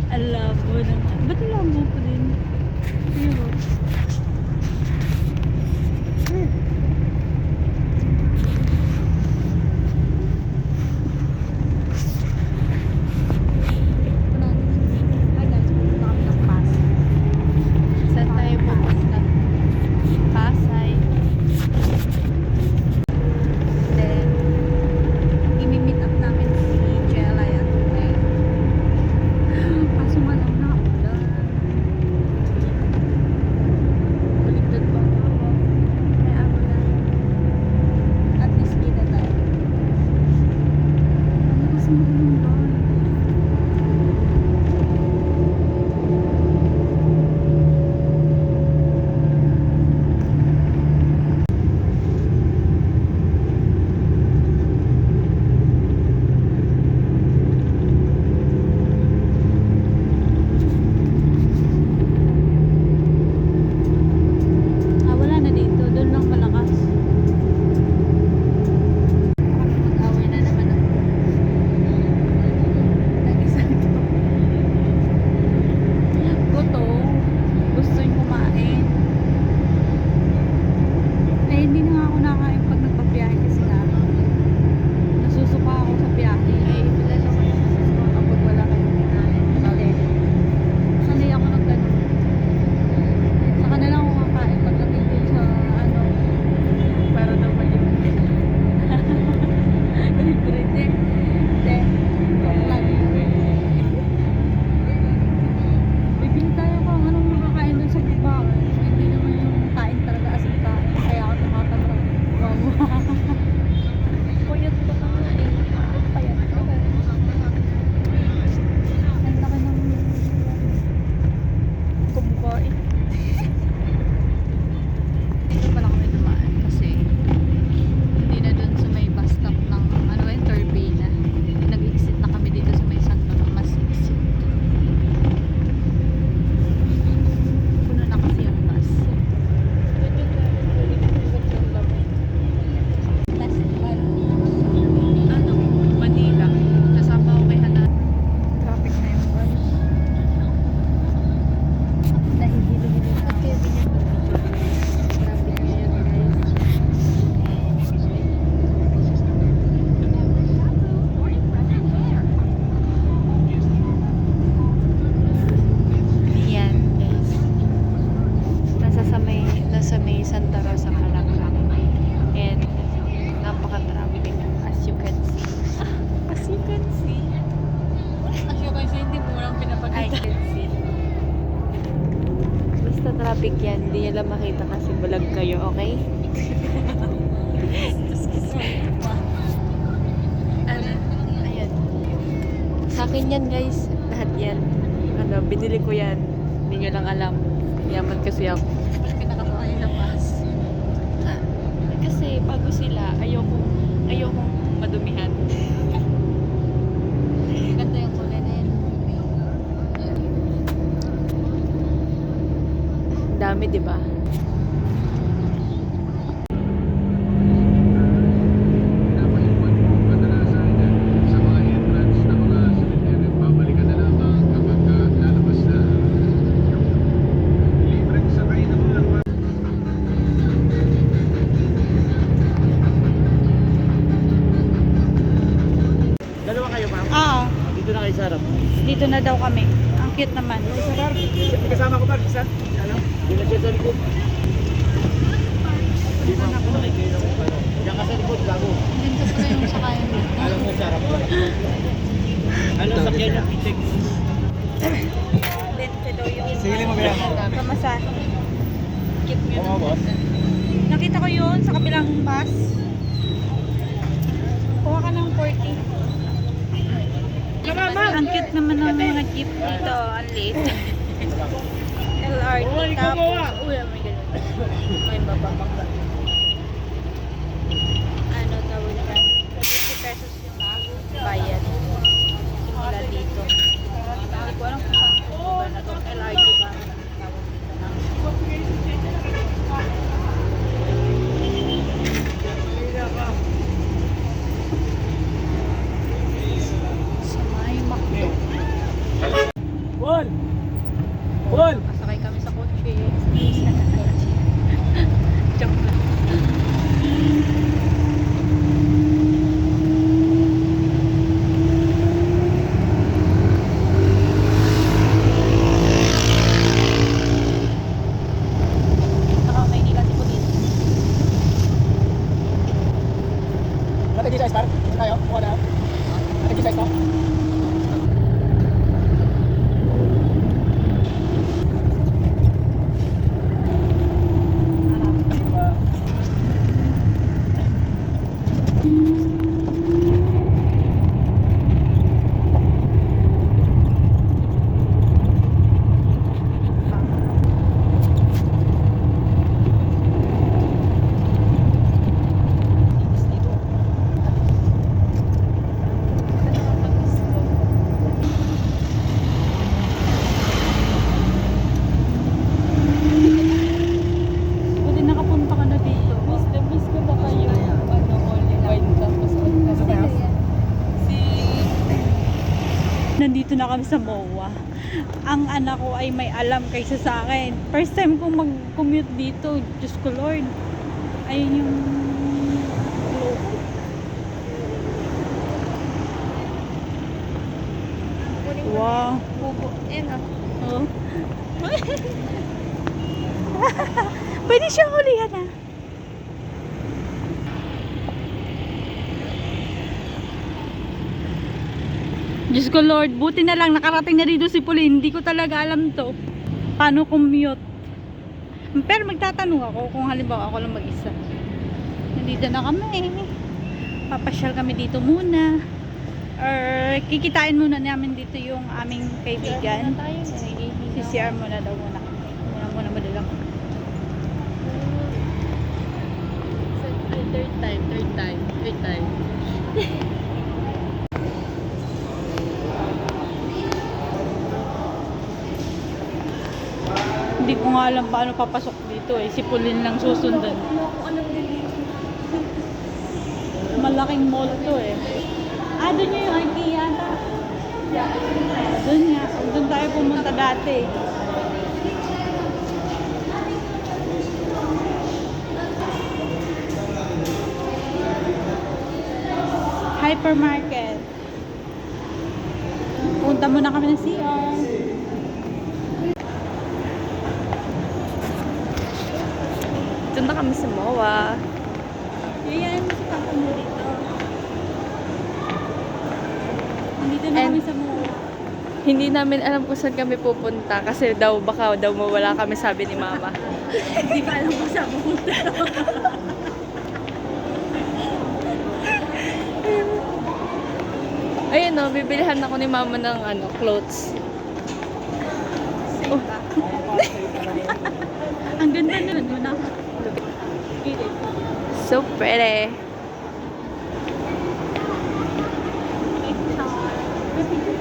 Ang labo naman. Ba't labo pa din? Pero, saan tayo pupunta? Pasay. Then, imi-meet up namin si Jella yan. Kaso nga lang na ulan. Baligtad pa ako. Kaya ako na. At least kita tayo. Ano kasi magulang ba? Wala na dito. Doon lang malakas. Mag-away na naman ako. Nag-isang to. Gutom. Gusto yung kumain. Eh, hindi na nga ako nakain pag nagpabiyahe kasi nga. Nasusuka ako sa biyahe. Eh, bilala ko yung nasusuka kapag wala kayong kinain. Okay. Sanay ako ng ganun. Saka na lang ako kakain pagdating dun sa ano, para daw malibre. Libre din. Then, joke lang. Bibili tayo kung anong makakain dun sa baba. Hindi naman yung kain talaga as in kain. Kaya ako tumataba. Wow. Puyat ko na nga eh. Payat ko. Ang laki ng kumbain. Dito pala kami dumaan kasi hindi na dun sa may bus stop ng ano ba yung Turbina. Nag-exit na kami dito sa may Santo Tomas exit. Puno na kasi ang bus. Ano? Manila. Kasama ko kay Hana. Traffic na yung bus. Nahihilo-hilo na ako. Traffic na yan guys. Yan guys. Nasa may Santa Rosa Calacang. And napaka-traffic as you can see. As you can see. As you can see, hindi mo lang pinapaganda. I can see. Basta traffic yan, hindi nyo lang makita kasi bulag kayo, okay? Ayan. Sa akin yan guys, lahat yan. Ano, binili ko yan. Hindi nyo lang alam. Yaman kasi ako. Ba't pinakasakay na bus? Kasi bago sila, ayokong madumihan. Ganda yung kulay na yan. Dami, di ba? Dalawa kayo, ma'am? Oo. Dito na kayo sa harap. Dito na daw kami. Ang cute naman. Isa, Bar. Kasama ko, Bar. Isa. Ano? Hindi na siya sa likod. Hindi mo ako nakikita ko. Diyan ka sa likod, gago. Dito pala yung sakayan dito. Alam mo sa harap. Ano, sakyan niya, pitik. Dito daw yung Sili mo ba yan? pamasahe. Cute nga. Oo, boss. Nakita ko yun sa kabilang bus. Kuha ka ng 40. Ang cute naman ng mga jeep dito. Ang liit. LRT tapos. Uy, may ganun. May bababangga. Ano tawag na? 50 pesos yung bayad. Simula dito. Hindi ko alam kung saan ito ba na itong LRT ba. Sa may Nandito na kami sa MOA. Ang anak ko ay may alam kaysa sa akin. First time kong mag-commute dito. Diyos ko Lord. Ayun yung wow. Oh. Pwede siyang hulihan ah. Diyos ko Lord, buti na lang nakarating na dito si Pauline. Hindi ko talaga alam to. Paano commute. Pero magtatanong ako kung halimbawa ako lang mag-isa. Nandito na kami. Papasyal kami dito muna. Or kikitain muna namin dito yung aming kaibigan. CCR muna daw muna. Muna madala ko. Third time. Hindi ko nga alam paano papasok dito eh. Si Pauline lang susundan. Malaking mall to eh. Ah, doon yung IKEA yata. Doon nga. Doon tayo pumunta dati. Hypermarket. Punta muna kami ng CR. Doon na kami sa MOA. Yayain mo si Papa mo dito. Nandito na And- kami sa MOA. Hindi namin alam kung saan kami pupunta kasi baka daw mawala kami, sabi ni Mama. Hindi ka alam kung saan pupunta. Ayun o, bibilihan ako ni Mama ng clothes. Oh. Ang ganda nun. Muna. Gilid. So pretty. Picture.